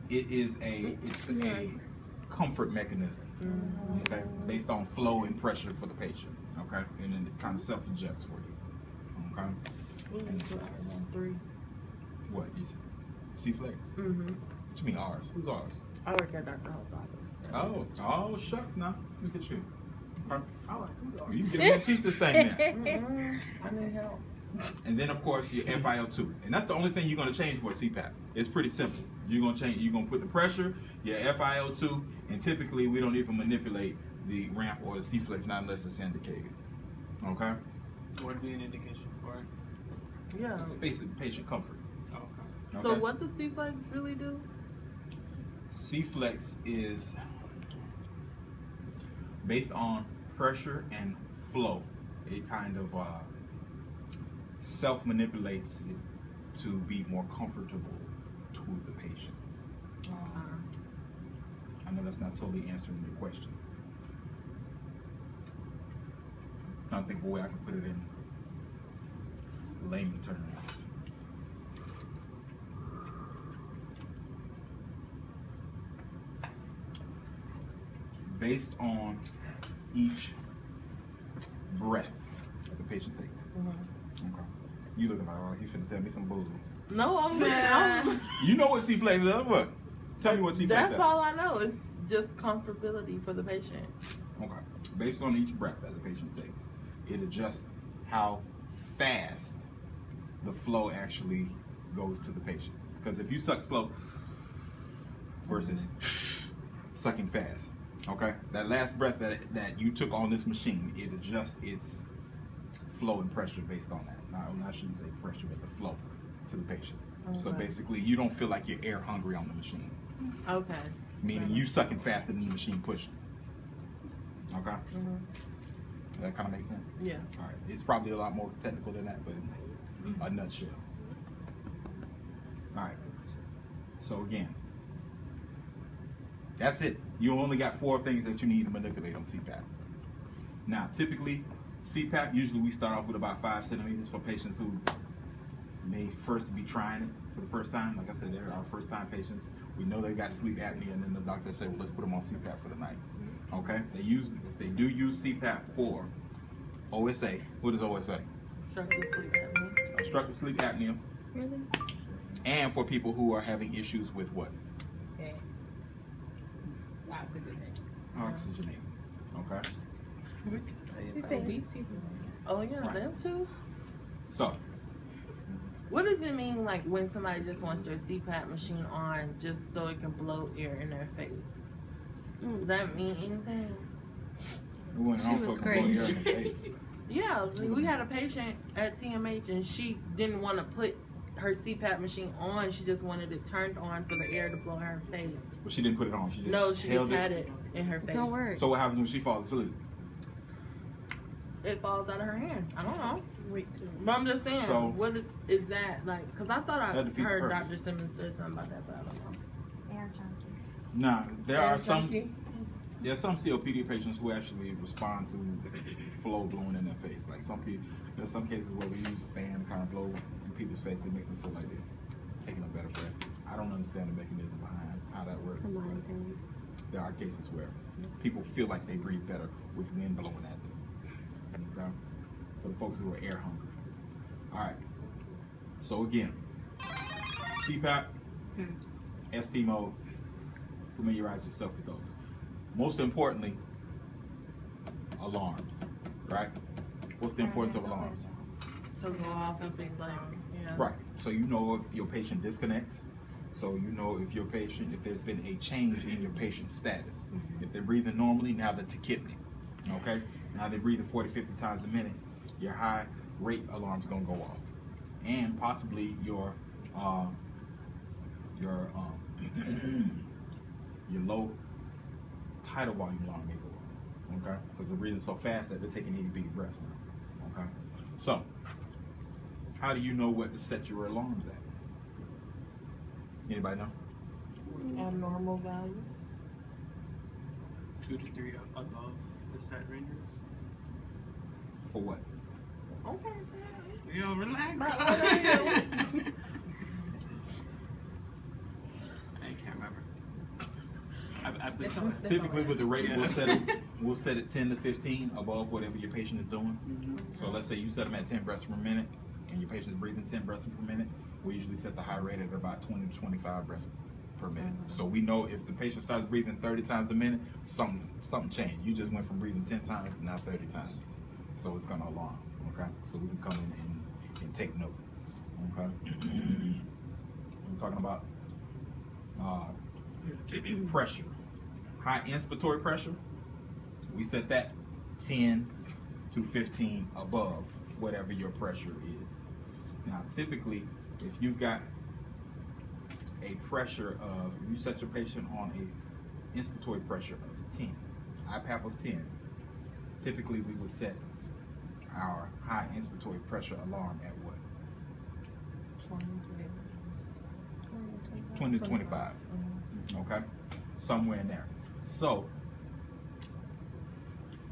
it's a comfort mechanism, okay, based on flow and pressure for the patient, okay, and then it kind of self-adjusts for you, okay. And three. What you C-flex? Mm-hmm. What you mean ours? Who's ours? I work at Dr. Hall's office. Oh, shucks, now look at you. Okay. Oh, You can get teach this thing now. I need help. And then of course your FiO2, and that's the only thing you're going to change for a CPAP. It's pretty simple. You're going to change. You're going to put the pressure, your FiO2, and typically we don't even manipulate the ramp or the C-flex, not unless it's indicated. Okay. What would be an indication for it? Yeah. It's basic patient comfort. Oh, okay. So what does C-flex really do? C-flex is based on pressure and flow. It kind of self-manipulates it to be more comfortable to the patient. I know that's not totally answering your question. I'm trying to think of a way I can put it in layman terms. Based on each breath that the patient takes. Okay. You looking like, oh, he finna tell me some bull. No, I'm not. You know what C-flex is? What? Tell me what C-flex is. That's all I know. It's just comfortability for the patient. Okay. Based on each breath that the patient takes, it adjusts how fast the flow actually goes to the patient. Because if you suck slow versus sucking fast, okay, that last breath that you took on this machine, it adjusts its flow and pressure based on that. I shouldn't say pressure, but the flow to the patient. Okay. So basically, you don't feel like you're air hungry on the machine. Okay. Meaning you sucking faster than the machine pushing. Okay? That kind of makes sense? Yeah. All right. It's probably a lot more technical than that, but in a nutshell. All right. So again, that's it. You only got 4 things that you need to manipulate on CPAP. Now, typically, CPAP, usually we start off with about 5 centimeters for patients who may first be trying it for the first time. Like I said, they're our first time patients. We know they've got sleep apnea, and then the doctor say, well, let's put them on CPAP for the night. Okay? They do use CPAP for OSA. What is OSA? Obstructive sleep apnea. Obstructive sleep apnea. Really? And for people who are having issues with what? Okay. Oxygenating. Okay? Obese people. Oh yeah, Right. them too. So, What does it mean, like, when somebody just wants their CPAP machine on just so it can blow air in their face? Does that mean anything? we went on was fucking blow air in crazy. the face. Yeah, we had a patient at TMH and she didn't want to put her CPAP machine on. She just wanted it turned on for the air to blow in her face. But she didn't put it on. She just No, she held just had it in her face. Don't work. So what happens when she falls asleep? It falls out of her hand. I don't know. But I'm just saying, So- what is that like? Because I thought I That defeats the heard purpose. Dr. Simmons say something about that, but I don't know. Air junkie. Nah, there are some Junkie? COPD patients who actually respond to flow blowing in their face. Like there's some cases where we use a fan to kind of blow in people's face. It makes them feel like they're taking a better breath. I don't understand the mechanism behind how that works. There are cases where people feel like they breathe better with wind blowing at them. Okay? For the folks who are air hungry. All right. So again, CPAP, ST mode. Familiarize yourself with those. Most importantly, alarms, right? What's the importance of alarms? So go off and things like, yeah. Right. So you know if your patient disconnects. So you know if there's been a change in your patient's status. If they're breathing normally, now they're tachypnic. Okay? Now they're breathing 40, 50 times a minute. Your high rate alarm's gonna go off. And possibly your low tidal volume alarm may go off. Okay? Because they're breathing so fast that they're taking 80 big breaths now. Okay? So, how do you know what to set your alarms at? Anybody know? Abnormal values. 2 to 3 above the set ranges. For what? Okay. Yo, relax. But I can't remember. exactly. Typically with the rate, we'll set it 10 to 15 above whatever your patient is doing. So let's say you set them at 10 breaths per minute and your patient is breathing 10 breaths per minute. We usually set the high rate at about 20 to 25 breaths per minute. So we know if the patient starts breathing 30 times a minute, something changed. You just went from breathing 10 times to now 30 times. So it's gonna alarm, okay? So we can come in and take note, okay? We're talking about pressure. High inspiratory pressure, we set that 10 to 15 above whatever your pressure is. Now, typically, if you've got a pressure of, you set your patient on a inspiratory pressure of 10, IPAP of 10, typically we would set our high inspiratory pressure alarm at what? 20 to 25. Okay? Somewhere in there. So,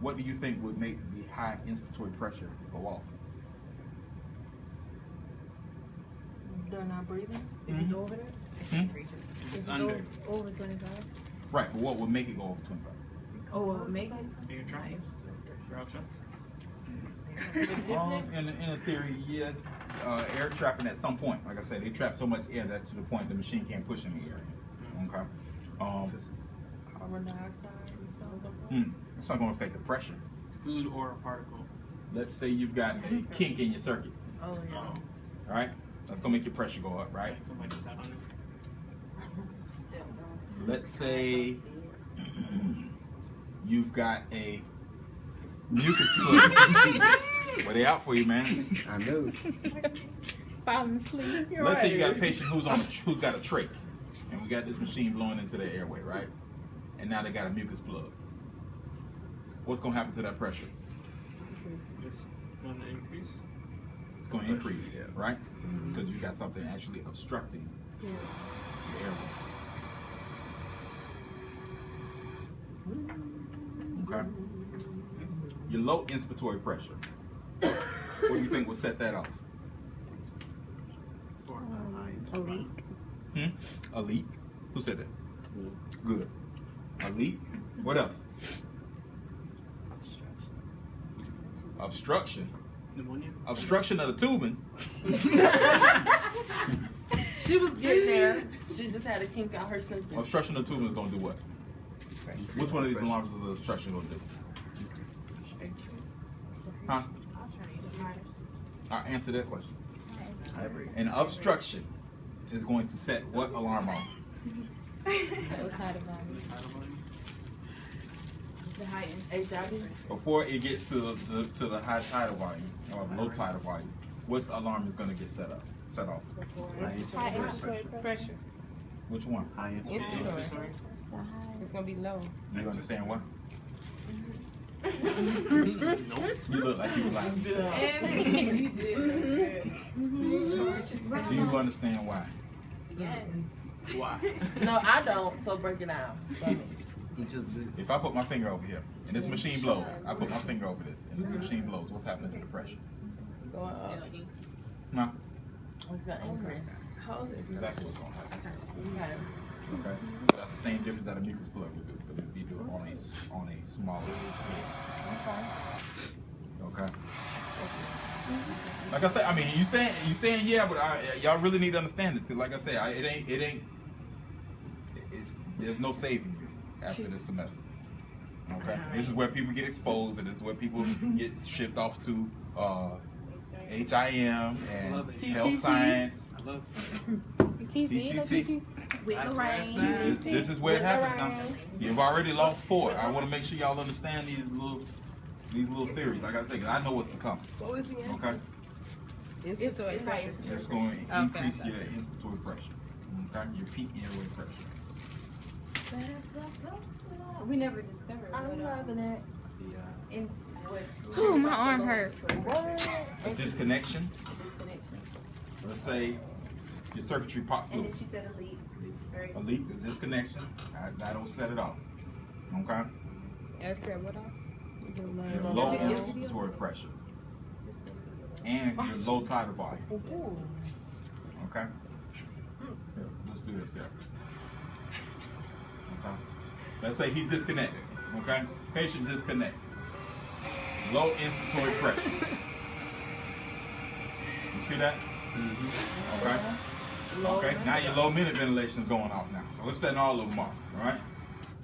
what do you think would make the high inspiratory pressure go off? They're not breathing? If it's over there? If it's under. Over 25? Right, but what would make it go over 25? Oh, well, make it. Are you trying? Your out chest? In a theory, yeah, air trapping at some point. Like I said, they trap so much air that to the point the machine can't push any air in. Okay. Carbon dioxide or something? It's not going to affect the pressure. Food or a particle. Let's say you've got a kink in your circuit. Oh, yeah. All right, that's going to make your pressure go up, right? Somebody sat on it. Let's say you've got a mucus plug. Well, they out for you, man. I know. Falling asleep. Let's say you got a patient who's got a trach, and we got this machine blowing into their airway, right? And now they got a mucus plug. What's going to happen to that pressure? It's going to increase. It's going to increase, right? Because you got something actually obstructing the airway. Okay. Your low inspiratory pressure. What do you think will set that off? A leak. A leak. Who said that? Good. A leak. What else? Obstruction. Pneumonia. Obstruction of the tubing. She was getting there. She just had to kink out her system. Obstruction of the tubing is going to do what? Which one of these alarms is obstruction going to do? Huh? I'll answer that question. An obstruction is going to set what alarm off? Low tidal volume. The high HIV? Before it gets to the high tidal volume or low tidal volume, what alarm is going to get set off? High inspiratory pressure. Which one? Inspiratory. It's going to be low. You understand what? Nope. You look like you were lying. Do you understand why? Yes. Why? No, I don't, so break it down. If I put my finger over here and this machine blows, I put my finger over this and this machine blows, what's happening to the pressure? It's going up. No. It's going to increase. That's exactly what's going to happen. Okay. Okay? That's the same difference that a mucus plug would do, but it'd be doing on a smaller scale. Okay? Like I said, I mean, you saying yeah, but y'all really need to understand this, because like I said, there's no saving you after this semester. Okay? This is where people get exposed, and this is where people get shipped off to HIM and health science. I love TCC. With That's the what I rain. said. This is where it happens now. You've already lost 4. I want to make sure y'all understand these little theories. Like I said, 'cause I know what's to come. What was the answer? Okay? It's high. It's going to Okay. increase your inspiratory pressure. Okay? Your peak airway pressure. We never discovered I'm loving it. in what. Ooh, my arm hurt. A disconnection. Disconnection. Let's say your circuitry pops And loose. then she said a leak. Right? A leak, a disconnection. That'll set it off. Okay? I said what off? Your low inspiratory pressure. And your low tidal volume. Okay? Here, let's do this here. Okay? Let's say he's disconnected. Okay? Patient disconnected. Low inspiratory pressure. You see that? Okay? Low Okay, now your low minute ventilation is going off now. So let's set all of them off, all right?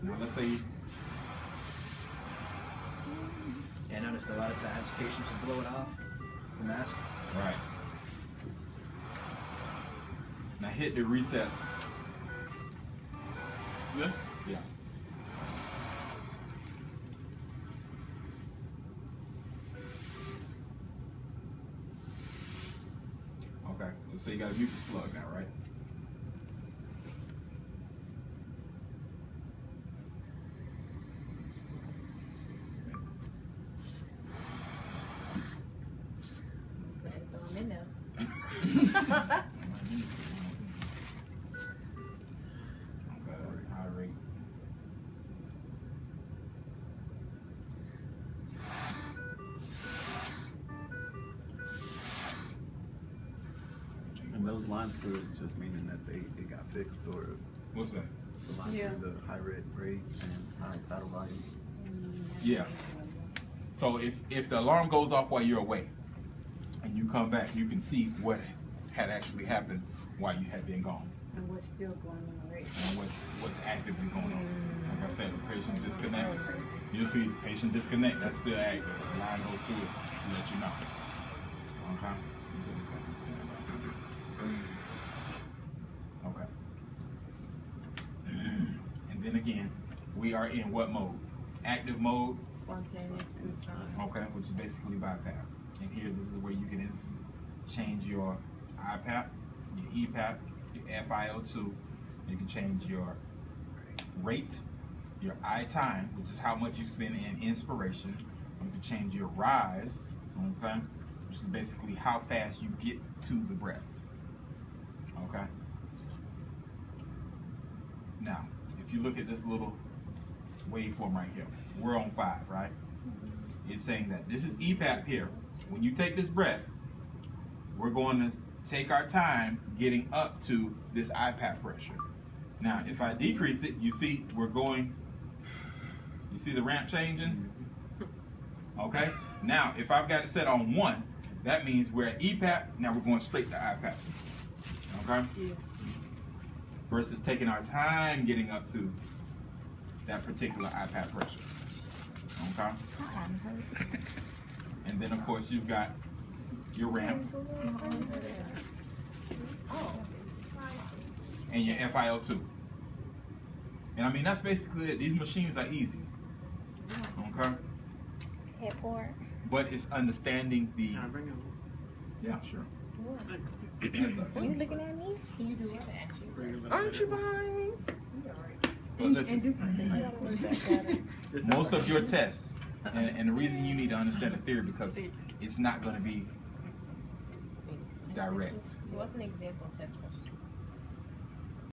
Now let's say Yeah, I noticed a lot of times patients will blow it off the mask. right. Now hit the reset. Good? Yeah. Okay, so you got to mute the plug now, right? Throw them in there. Okay, high rate. And those lines through it's just meaning that they got fixed, or What's that? the line Yeah. through the high rate rate and high tidal volume. Yeah. So if the alarm goes off while you're away and you come back, you can see what had actually happened while you had been gone And what's still going on already? and what's actively going on. Like I said, the patient disconnects. You'll see patient disconnect, that's still active. The line goes through it to let you know. Okay? Okay. And then again, we are in what mode? Active mode. Spontaneous two-time. Okay, which is basically BiPAP. And here, this is where you can change your IPAP, your EPAP, your FiO2. You can change your rate, your I time, which is how much you spend in inspiration. You can change your rise, okay, which is basically how fast you get to the breath. Okay. Now, if you look at this little waveform right here, we're on 5, right? It's saying that this is EPAP here. When you take this breath, we're going to take our time getting up to this IPAP pressure. Now, if I decrease it, you see we're going, you see the ramp changing? Okay? Now, if I've got it set on 1, that means we're at EPAP, now we're going straight to IPAP. Okay? Yeah. Versus taking our time getting up to that particular IPAP pressure. Okay? And then of course you've got your ramp and your FiO2. And I mean that's basically it. These machines are easy. Okay? Head pour. But it's understanding the Can I bring it? yeah, sure. Thanks. You looking at me? Can you do She what? can ask you. Bring it back. Aren't you behind me? But listen, Just most of your tests, and the reason you need to understand the theory because it's not going to be direct. So what's an example test for